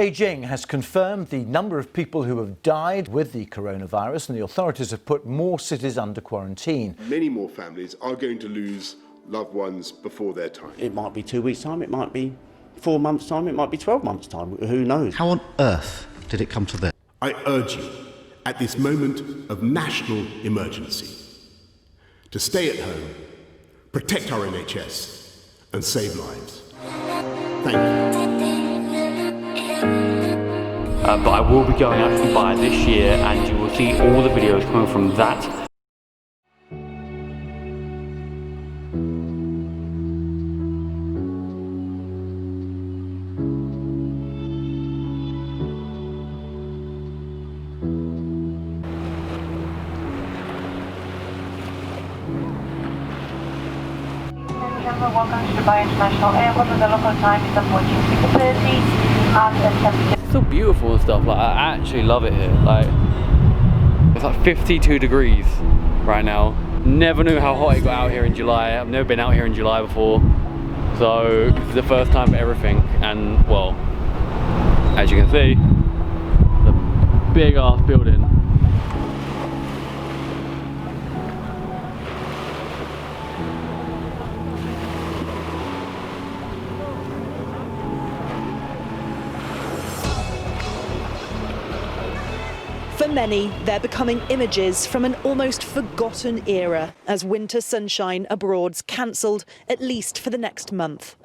Beijing has confirmed the number of people who have died with the coronavirus, and the authorities have put more cities under quarantine. Many more families are going to lose loved ones before their time. It might be 2 weeks' time, it might be 4 months' time, it might be 12 months' time, who knows? How on earth did it come to this? I urge you, at this moment of national emergency, to stay at home, protect our NHS, and save lives. Thank you. But I will be going out to Dubai this year, and you will see all the videos coming from that. Welcome to Dubai International Airport. The local time is approaching 6:30 and It's so beautiful and stuff. Like, I actually love it here. Like, it's like 52 degrees right now. Never knew how hot it got out here in July. I've never been out here in July before, so this is the first time for everything. And well, as you can see, the big ass building. For many, they're becoming images from an almost forgotten era as winter sunshine abroad's cancelled, at least for the next month.